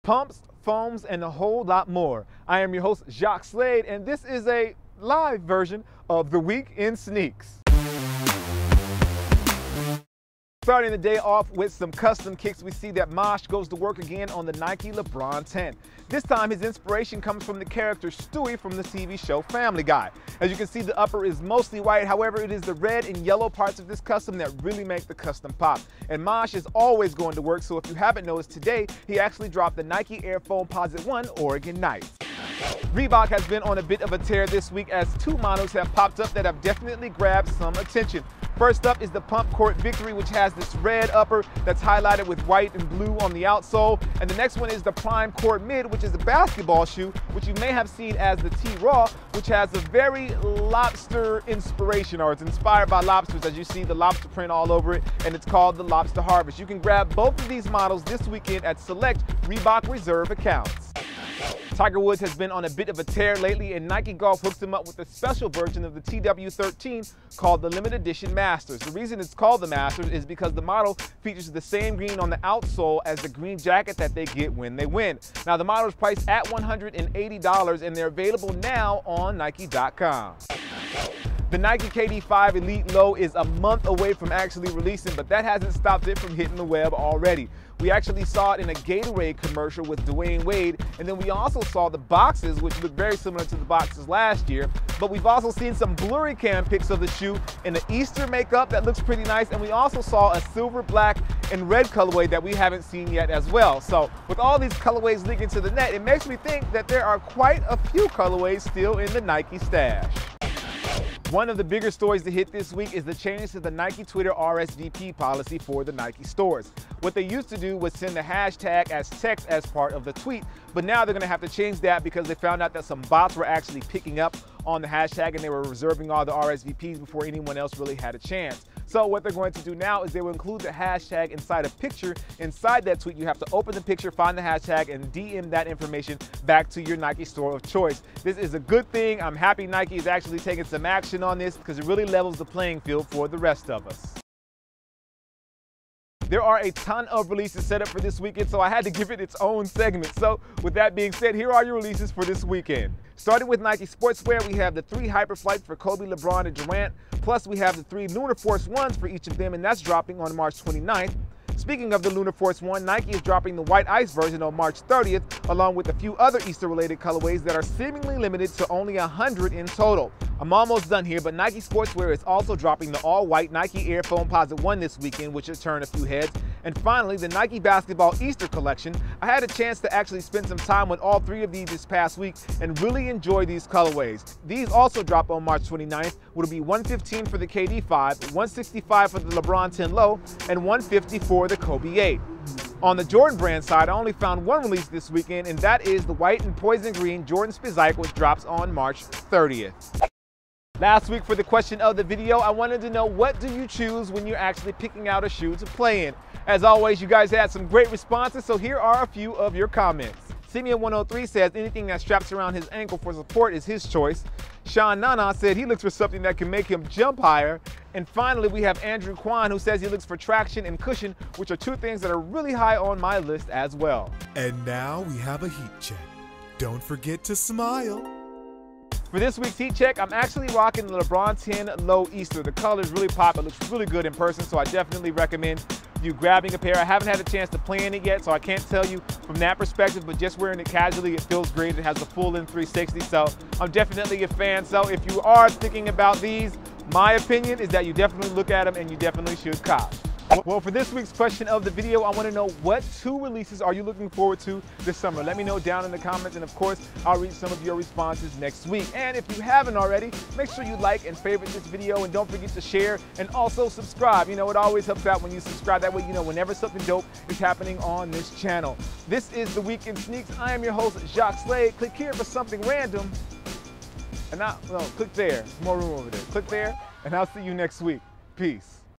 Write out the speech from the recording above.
pumps, foams, and a whole lot more. I am your host, Jacques Slade, and this is a live version of The Week in Sneaks. Starting the day off with some custom kicks, we see that Mosh goes to work again on the Nike LeBron 10. This time his inspiration comes from the character Stewie from the TV show Family Guy. As you can see, the upper is mostly white, however it is the red and yellow parts of this custom that really make the custom pop. And Mosh is always going to work, so if you haven't noticed, today he actually dropped the Nike Air Foamposite 1 Oregon Nights. Reebok has been on a bit of a tear this week as two models have popped up that have definitely grabbed some attention. First up is the Pump Court Victory, which has this red upper that's highlighted with white and blue on the outsole. And the next one is the Prime Court Mid, which is a basketball shoe, which you may have seen as the T-Raw, which has a very lobster inspiration, or it's inspired by lobsters, as you see the lobster print all over it, and it's called the Lobster Harvest. You can grab both of these models this weekend at select Reebok Reserve accounts. Tiger Woods has been on a bit of a tear lately, and Nike Golf hooks him up with a special version of the TW13 called the Limited Edition Masters. The reason it's called the Masters is because the model features the same green on the outsole as the green jacket that they get when they win. Now, the model is priced at $180, and they're available now on Nike.com. The Nike KD5 Elite Low is a month away from actually releasing, but that hasn't stopped it from hitting the web already. We actually saw it in a Gatorade commercial with Dwayne Wade, and then we also saw the boxes, which look very similar to the boxes last year, but we've also seen some blurry cam pics of the shoe in the Easter makeup that looks pretty nice, and we also saw a silver, black, and red colorway that we haven't seen yet as well. So with all these colorways leaking to the net, it makes me think that there are quite a few colorways still in the Nike stash. One of the bigger stories to hit this week is the change to the Nike Twitter RSVP policy for the Nike stores. What they used to do was send the hashtag as text as part of the tweet, but now they're going to have to change that because they found out that some bots were actually picking up on the hashtag and they were reserving all the RSVPs before anyone else really had a chance. So what they're going to do now is they will include the hashtag inside a picture. Inside that tweet, you have to open the picture, find the hashtag, and DM that information back to your Nike store of choice. This is a good thing. I'm happy Nike is actually taking some action on this because it really levels the playing field for the rest of us. There are a ton of releases set up for this weekend, so I had to give it its own segment. So with that being said, here are your releases for this weekend. Starting with Nike Sportswear, we have the 3 Hyperflights for Kobe, LeBron, and Durant. Plus, we have the 3 Lunar Force 1s for each of them, and that's dropping on March 29th. Speaking of the Lunar Force 1, Nike is dropping the White Ice version on March 30th, along with a few other Easter-related colorways that are seemingly limited to only 100 in total. I'm almost done here, but Nike Sportswear is also dropping the all-white Nike Air Foamposite 1 this weekend, which has turned a few heads. And finally, the Nike Basketball Easter collection. I had a chance to actually spend some time with all 3 of these this past week and really enjoy these colorways. These also drop on March 29th, will be $115 for the KD5, $165 for the LeBron 10 Low, and $150 for the Kobe 8. On the Jordan brand side, I only found one release this weekend, and that is the white and poison green Jordan Spizike, which drops on March 30th. Last week for the question of the video, I wanted to know, what do you choose when you're actually picking out a shoe to play in? As always, you guys had some great responses, so here are a few of your comments. Simeon103 says anything that straps around his ankle for support is his choice. Sean Nana said he looks for something that can make him jump higher. And finally, we have Andrew Kwan, who says he looks for traction and cushion, which are 2 things that are really high on my list as well. And now we have a heat check. Don't forget to smile. For this week's heat check, I'm actually rocking the LeBron 10 Low Easter. The colors really pop. It looks really good in person, so I definitely recommend you grabbing a pair. I haven't had a chance to play in it yet, so I can't tell you from that perspective, but just wearing it casually, it feels great. It has the full-in 360, so I'm definitely a fan. So if you are thinking about these, my opinion is that you definitely look at them and you definitely should cop. Well, for this week's question of the video, I want to know, what 2 releases are you looking forward to this summer? Let me know down in the comments, and of course, I'll read some of your responses next week. And if you haven't already, make sure you like and favorite this video, and don't forget to share and also subscribe. You know, it always helps out when you subscribe. That way you know whenever something dope is happening on this channel. This is The Week in Sneaks. I am your host, Jacques Slade. Click here for something random. And click there. There's more room over there. Click there, and I'll see you next week. Peace.